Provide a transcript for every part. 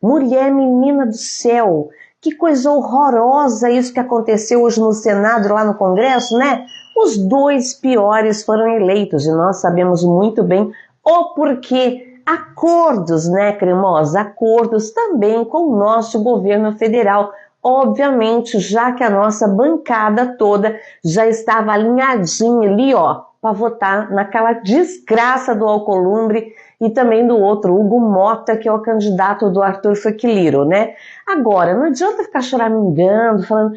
Mulher, menina do céu, que coisa horrorosa isso que aconteceu hoje no Senado, lá no Congresso, né? Os dois piores foram eleitos e nós sabemos muito bem o porquê. Acordos, né, Cremosa? Acordos também com o nosso governo federal. Obviamente, já que a nossa bancada toda já estava alinhadinha ali, ó, para votar naquela desgraça do Alcolumbre e também do outro, Hugo Mota, que é o candidato do Arthur Feuchtliro, né? Agora, não adianta ficar choramingando, falando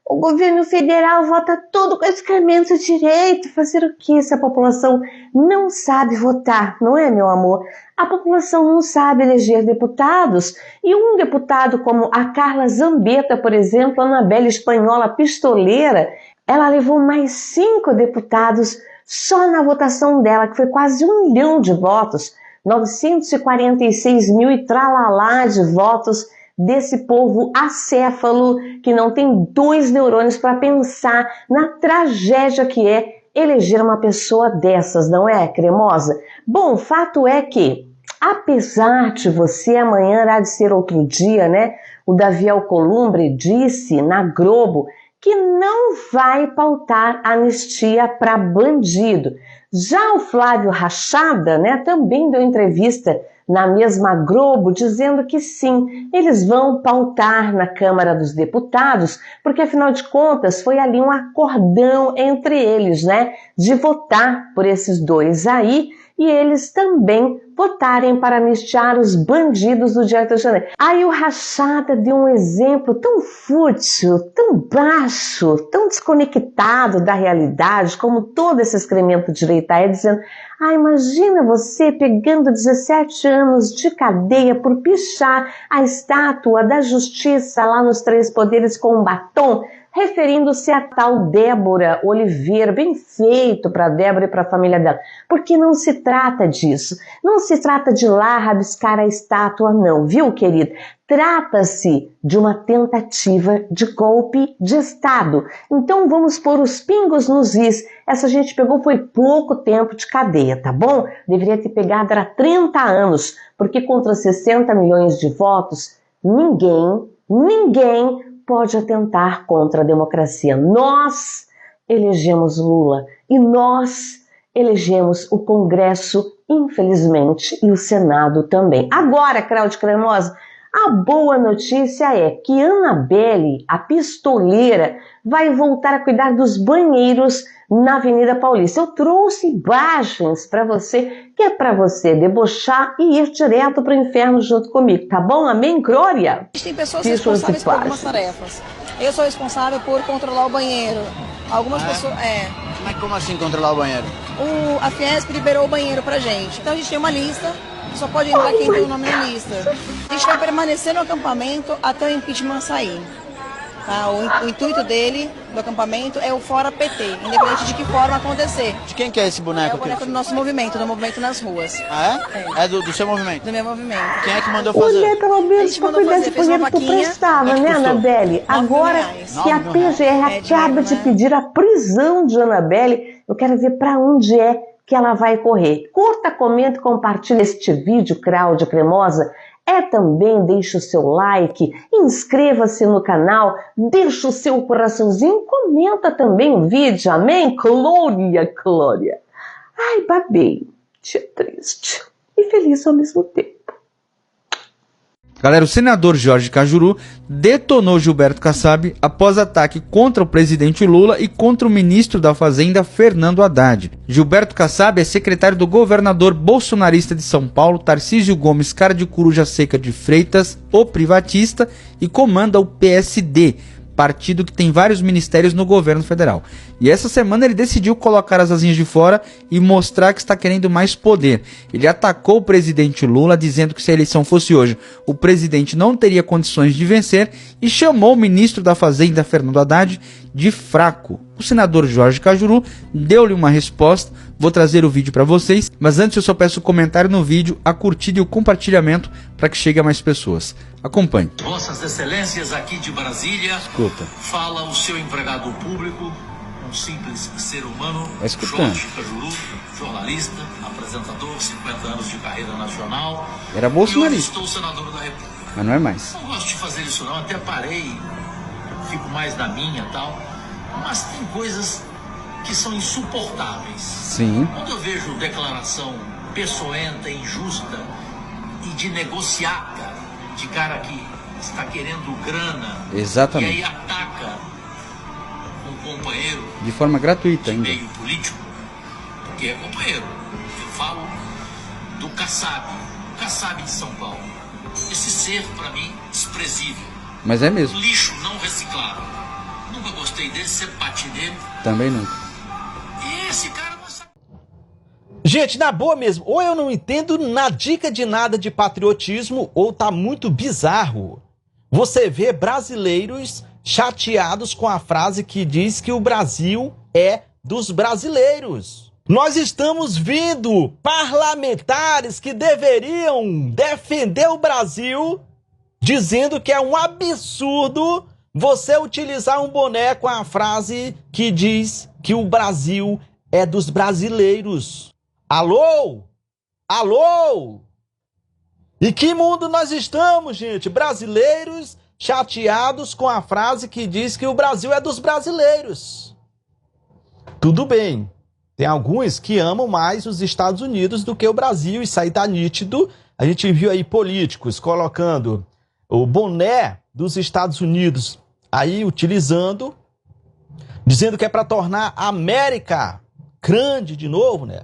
o governo federal vota tudo com excremento direito. Fazer o que se a população não sabe votar, não é, meu amor? A população não sabe eleger deputados. E um deputado como a Carla Zambetta, por exemplo, a Anabelle Espanhola Pistoleira, ela levou mais 5 deputados só na votação dela, que foi quase 1 milhão de votos, 946 mil e tralalá de votos desse povo acéfalo que não tem 2 neurônios para pensar na tragédia que é eleger uma pessoa dessas, não é, Cremosa? Bom, o fato é que, apesar de você, amanhã há de ser outro dia, né? O Davi Alcolumbre disse na Globo que não vai pautar anistia para bandido. Já o Flávio Rachada, né, também deu entrevista na mesma Globo, dizendo que sim, eles vão pautar na Câmara dos Deputados, porque afinal de contas foi ali um acordão entre eles, né, de votar por esses dois aí, e eles também votarem para anistiar os bandidos do dia 8 de janeiro. Aí o Rachada deu um exemplo tão fútil, tão baixo, tão desconectado da realidade, como todo esse excremento direita é, dizendo: imagina você pegando 17 anos de cadeia por pichar a estátua da justiça lá nos 3 poderes com um batom, referindo-se a tal Débora Oliveira, bem feito para Débora e para a família dela, porque não se trata disso, não se trata de lá rabiscar a estátua não, viu, querido? Trata-se de uma tentativa de golpe de Estado. Então vamos pôr os pingos nos is. Essa gente pegou foi pouco tempo de cadeia, tá bom? Deveria ter pegado era 30 anos, porque contra 60 milhões de votos, ninguém pode atentar contra a democracia. Nós elegemos Lula e nós elegemos o Congresso, infelizmente, e o Senado também. Agora, Cláudia Cremosa, a boa notícia é que Anabelle, a pistoleira, vai voltar a cuidar dos banheiros na Avenida Paulista. Eu trouxe imagens para você, que é para você debochar e ir direto para o inferno junto comigo, tá bom? Amém, Glória? Tem pessoas responsáveis por algumas tarefas. Eu sou responsável por controlar o banheiro. Algumas pessoas... Mas como assim controlar o banheiro? A Fiesp liberou o banheiro pra gente. Então a gente tem uma lista, só pode entrar quem tem o nome na lista. A gente vai permanecer no acampamento até o impeachment sair. Tá? O intuito dele, do acampamento, é o fora PT, independente de que forma acontecer. De quem que é esse boneco? É o boneco do nosso movimento, do movimento nas ruas. Ah, é? É do seu movimento? Do meu movimento. Quem é que mandou fazer? Mulher, pelo menos para cuidar de banheiro tu prestava, né, Anabelle? Agora que a PGR acaba de pedir a prisão de Anabelle, eu quero ver para onde é que ela vai correr. Curta, comenta e compartilha este vídeo, Cláudia Cremosa. Também deixa o seu like, inscreva-se no canal, deixa o seu coraçãozinho, comenta também o vídeo, amém? Glória, Glória. Ai, babei, tia triste e feliz ao mesmo tempo. Galera, o senador Jorge Cajuru detonou Gilberto Kassab após ataque contra o presidente Lula e contra o ministro da Fazenda, Fernando Haddad. Gilberto Kassab é secretário do governador bolsonarista de São Paulo, Tarcísio Gomes Cara de Coruja Seca de Freitas, o privatista, e comanda o PSD, partido que tem vários ministérios no governo federal. E essa semana ele decidiu colocar as asinhas de fora e mostrar que está querendo mais poder. Ele atacou o presidente Lula, dizendo que se a eleição fosse hoje, o presidente não teria condições de vencer, e chamou o ministro da Fazenda, Fernando Haddad, de fraco. O senador Jorge Cajuru deu-lhe uma resposta, vou trazer o vídeo para vocês, mas antes eu só peço o comentário no vídeo, a curtida e o compartilhamento para que chegue a mais pessoas. Acompanhe. Vossas Excelências, aqui de Brasília, Escuta. fala o seu empregado público, um simples ser humano, Vai escutando. Jorge Cajuru, jornalista, apresentador, 50 anos de carreira nacional. Era E hoje bolsonarista, estou senador da República. mas não é mais. Não gosto de fazer isso não, até parei, fico mais na minha e tal. Mas tem coisas que são insuportáveis. Sim. Quando eu vejo declaração peçoenta, injusta e de negociata, de cara que está querendo grana, Exatamente. e aí ataca um companheiro De forma gratuita de ainda. meio político, porque é companheiro. Eu falo do Kassab de São Paulo. Esse ser, para mim, desprezível. Mas é mesmo. Lixo não reciclado. Nunca gostei dele, sempre bati nele. Também nunca. E esse cara não sabe. Gente, na boa mesmo, ou eu não entendo na dica de nada de patriotismo, ou tá muito bizarro. Você vê brasileiros chateados com a frase que diz que o Brasil é dos brasileiros. Nós estamos vendo parlamentares que deveriam defender o Brasil, dizendo que é um absurdo você utilizar um boné com a frase que diz que o Brasil é dos brasileiros. Alô? Alô? E que mundo nós estamos, gente? Brasileiros chateados com a frase que diz que o Brasil é dos brasileiros. Tudo bem. Tem alguns que amam mais os Estados Unidos do que o Brasil, isso aí tá nítido. A gente viu aí políticos colocando o boné dos Estados Unidos aí utilizando, dizendo que é para tornar a América grande de novo, né?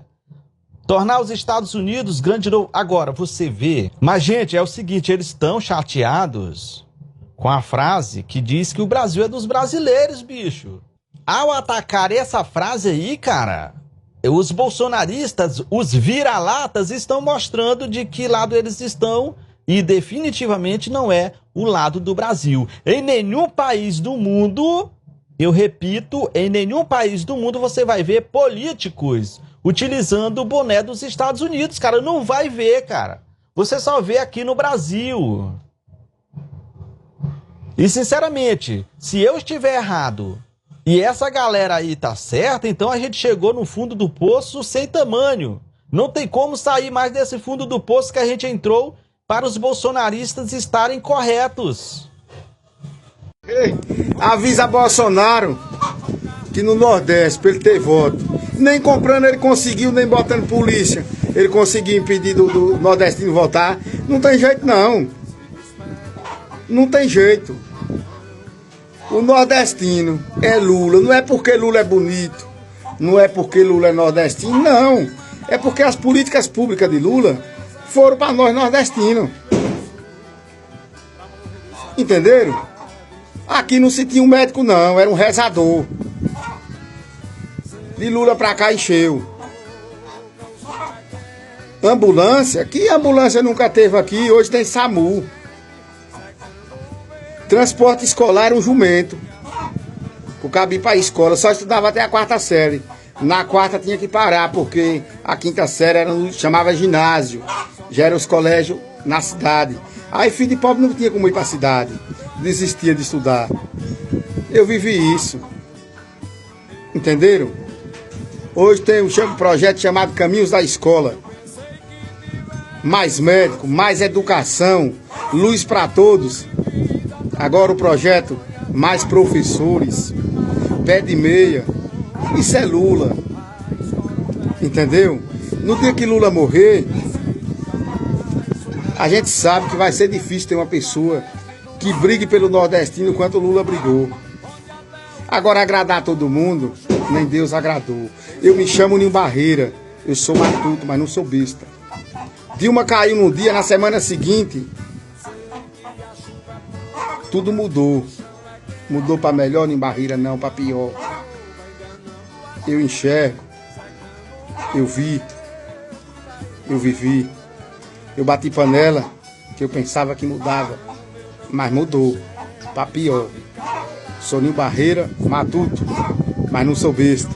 Tornar os Estados Unidos grande de novo. Agora, você vê... Mas, gente, é o seguinte, eles estão chateados com a frase que diz que o Brasil é dos brasileiros, bicho. Ao atacar essa frase aí, cara, os bolsonaristas, os vira-latas, estão mostrando de que lado eles estão e definitivamente não é o lado do Brasil. Em nenhum país do mundo, eu repito, em nenhum país do mundo você vai ver políticos utilizando o boné dos Estados Unidos, cara. Não vai ver, cara. Você só vê aqui no Brasil. E, sinceramente, se eu estiver errado e essa galera aí tá certa, então a gente chegou no fundo do poço sem tamanho. Não tem como sair mais desse fundo do poço que a gente entrou para os bolsonaristas estarem corretos. Ei, avisa Bolsonaro que no Nordeste, para ele ter voto, nem comprando ele conseguiu, nem botando polícia, ele conseguiu impedir do nordestino votar. Não tem jeito não. Não tem jeito. O nordestino é Lula. Não é porque Lula é bonito, não é porque Lula é nordestino, não. É porque as políticas públicas de Lula foram para nós nordestinos. Entenderam? Aqui não se tinha um médico não, era um rezador. De Lula pra cá encheu. Ambulância, que ambulância nunca teve aqui, hoje tem SAMU. Transporte escolar era um jumento. O cabo ir pra escola, só estudava até a 4ª série. Na 4ª tinha que parar, porque a 5ª série chamava ginásio. Já eram os colégios na cidade. Aí filho de pobre não tinha como ir pra cidade. Desistia de estudar. Eu vivi isso. Entenderam? Hoje tem um projeto chamado Caminhos da Escola. Mais médico, mais educação, luz para todos. Agora o projeto Mais Professores, Pé de Meia. Isso é Lula. Entendeu? No dia que Lula morrer, a gente sabe que vai ser difícil ter uma pessoa que brigue pelo nordestino quanto o Lula brigou. Agora agradar todo mundo, nem Deus agradou. Eu me chamo Ninho Barreira, eu sou matuto, mas não sou besta. Dilma caiu num dia, na semana seguinte, tudo mudou. Mudou para melhor, Ninho Barreira não, para pior. Eu enxergo, eu vi, eu vivi. Eu bati panela, que eu pensava que mudava, mas mudou, para pior. Sou Ninho Barreira, matuto, mas não sou besta.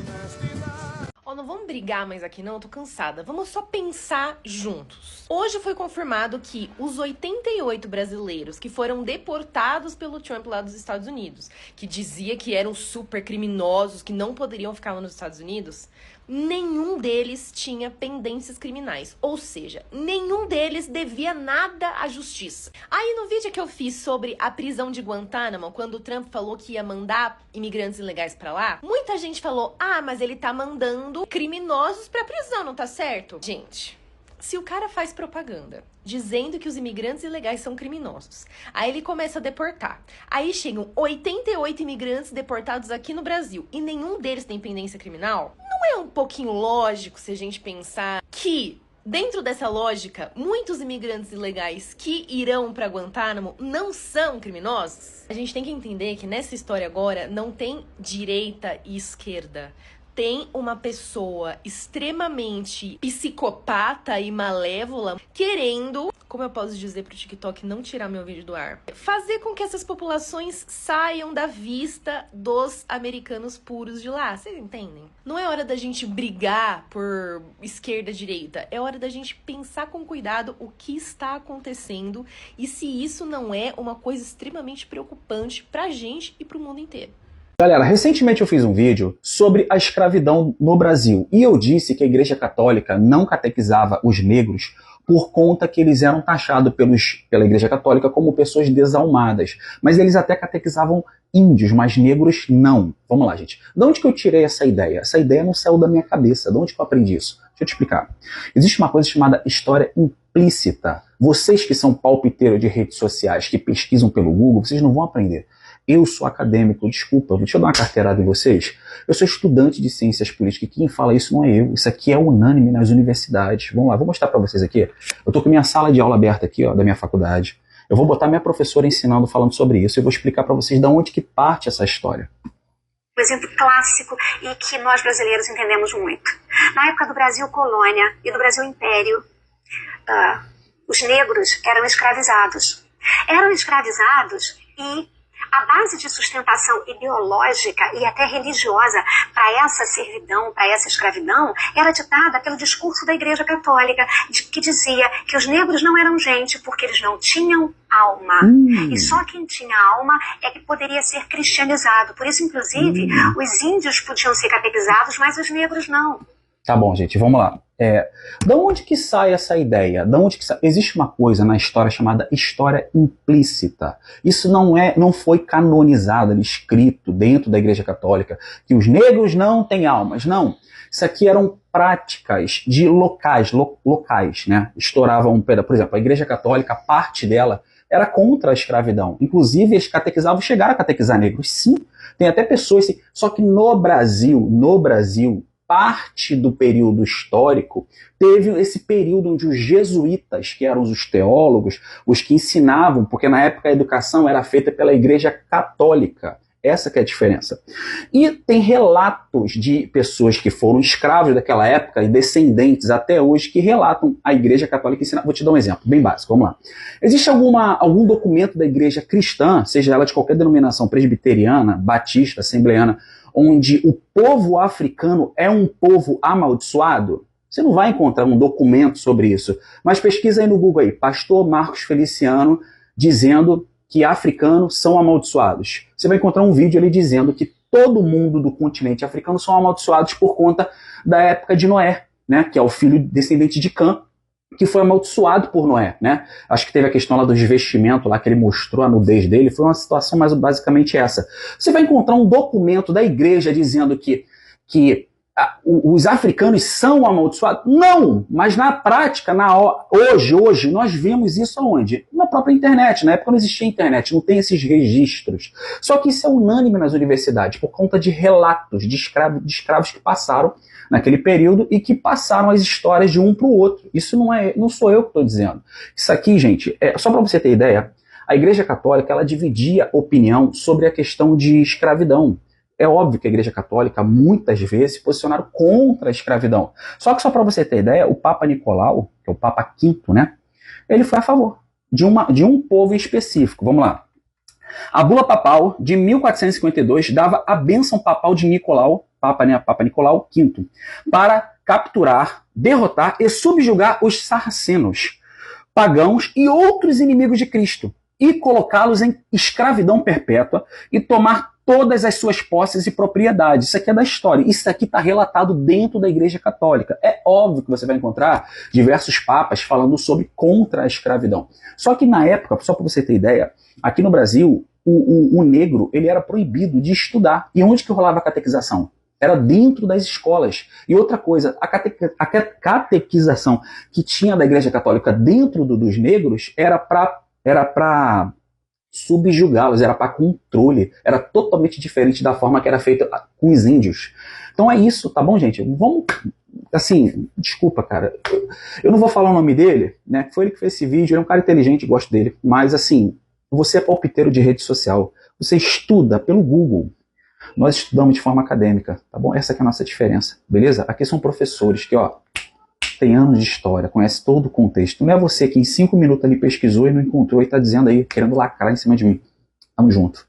Ó, não vamos brigar brigar mais aqui não, eu tô cansada. Vamos só pensar juntos. Hoje foi confirmado que os 88 brasileiros que foram deportados pelo Trump lá dos Estados Unidos, que dizia que eram super criminosos, que não poderiam ficar lá nos Estados Unidos, nenhum deles tinha pendências criminais. Ou seja, nenhum deles devia nada à justiça. Aí no vídeo que eu fiz sobre a prisão de Guantánamo, quando o Trump falou que ia mandar imigrantes ilegais pra lá, muita gente falou, ah, mas ele tá mandando criminosos pra prisão, não tá certo? Gente, se o cara faz propaganda dizendo que os imigrantes ilegais são criminosos, aí ele começa a deportar, aí chegam 88 imigrantes deportados aqui no Brasil e nenhum deles tem pendência criminal, não é um pouquinho lógico se a gente pensar que, dentro dessa lógica, muitos imigrantes ilegais que irão para Guantánamo não são criminosos? A gente tem que entender que nessa história agora não tem direita e esquerda. Tem uma pessoa extremamente psicopata e malévola querendo, como eu posso dizer pro TikTok não tirar meu vídeo do ar, fazer com que essas populações saiam da vista dos americanos puros de lá. Vocês entendem? Não é hora da gente brigar por esquerda e direita. É hora da gente pensar com cuidado o que está acontecendo e se isso não é uma coisa extremamente preocupante pra gente e pro mundo inteiro. Galera, recentemente eu fiz um vídeo sobre a escravidão no Brasil e eu disse que a Igreja Católica não catequizava os negros por conta que eles eram taxados pela Igreja Católica como pessoas desalmadas. Mas eles até catequizavam índios, mas negros não. Vamos lá, gente. De onde que eu tirei essa ideia? Essa ideia não saiu da minha cabeça. De onde que eu aprendi isso? Deixa eu te explicar. Existe uma coisa chamada história implícita. Vocês que são palpiteiros de redes sociais, que pesquisam pelo Google, vocês não vão aprender. Eu sou acadêmico, desculpa, deixa eu dar uma carteirada em vocês. Eu sou estudante de ciências políticas e quem fala isso não é eu. Isso aqui é unânime nas universidades. Vamos lá, vou mostrar para vocês aqui. Eu tô com minha sala de aula aberta aqui, ó, da minha faculdade. Eu vou botar minha professora ensinando, falando sobre isso. Eu vou explicar para vocês de onde que parte essa história. Um exemplo clássico e que nós brasileiros entendemos muito. Na época do Brasil colônia e do Brasil império, os negros eram escravizados. Eram escravizados e a base de sustentação ideológica e até religiosa para essa servidão, para essa escravidão, era ditada pelo discurso da Igreja Católica, que dizia que os negros não eram gente porque eles não tinham alma. E só quem tinha alma é que poderia ser cristianizado. Por isso, inclusive, os índios podiam ser catequizados, mas os negros não. Tá bom, gente, vamos lá. Da onde que sai essa ideia? Existe uma coisa na história chamada história implícita. Isso não foi canonizado, escrito dentro da Igreja Católica, que os negros não têm almas. Não. Isso aqui eram práticas de locais, né? Estouravam, por exemplo, a Igreja Católica, parte dela era contra a escravidão. Inclusive, eles catequizavam, chegaram a catequizar negros. Sim, tem até pessoas... Só que no Brasil, parte do período histórico, teve esse período onde os jesuítas, que eram os teólogos, os que ensinavam, porque na época a educação era feita pela Igreja Católica. Essa que é a diferença. E tem relatos de pessoas que foram escravos daquela época e descendentes até hoje que relatam a Igreja Católica ensinar. Vou te dar um exemplo bem básico, vamos lá. Existe algum documento da Igreja cristã, seja ela de qualquer denominação presbiteriana, batista, assembleana, onde o povo africano é um povo amaldiçoado? Você não vai encontrar um documento sobre isso. Mas pesquisa aí no Google aí, pastor Marcos Feliciano dizendo que africanos são amaldiçoados. Você vai encontrar um vídeo ali dizendo que todo mundo do continente africano são amaldiçoados por conta da época de Noé, né, que é o filho descendente de Cã, que foi amaldiçoado por Noé, né? Acho que teve a questão lá do revestimento, lá que ele mostrou a nudez dele, foi uma situação mais basicamente essa. Você vai encontrar um documento da igreja dizendo que os africanos são amaldiçoados? Não, mas na prática, hoje, nós vemos isso aonde? Na própria internet. Na época não existia internet, não tem esses registros. Só que isso é unânime nas universidades, por conta de relatos de escravos que passaram naquele período e que passaram as histórias de um para o outro. Isso não sou eu que estou dizendo. Isso aqui, gente, só para você ter ideia, a Igreja Católica ela dividia opinião sobre a questão de escravidão. É óbvio que a Igreja Católica muitas vezes se posicionaram contra a escravidão. Só que só para você ter ideia, o Papa Nicolau, que é o Papa V, né, ele foi a favor de um povo específico. Vamos lá. A bula papal de 1452 dava a bênção papal de Nicolau, Papa Nicolau V, para capturar, derrotar e subjugar os sarracenos, pagãos e outros inimigos de Cristo, e colocá-los em escravidão perpétua e tomar todas as suas posses e propriedades. Isso aqui é da história. Isso aqui está relatado dentro da Igreja Católica. É óbvio que você vai encontrar diversos papas falando sobre contra a escravidão. Só que na época, só para você ter ideia, aqui no Brasil, o negro ele era proibido de estudar. E onde que rolava a catequização? Era dentro das escolas. E outra coisa, a catequização que tinha da Igreja Católica dentro dos negros era para subjugá-los, era para controle, era totalmente diferente da forma que era feita com os índios. Então é isso, tá bom, gente? Vamos, assim, desculpa, cara, eu não vou falar o nome dele, né? Foi ele que fez esse vídeo, ele é um cara inteligente, gosto dele, mas assim, você é palpiteiro de rede social, você estuda pelo Google, nós estudamos de forma acadêmica, tá bom? Essa que é a nossa diferença, beleza? Aqui são professores que, ó, tem anos de história, conhece todo o contexto. Não é você que em 5 minutos ali pesquisou e não encontrou e tá dizendo aí, querendo lacrar em cima de mim. Tamo junto.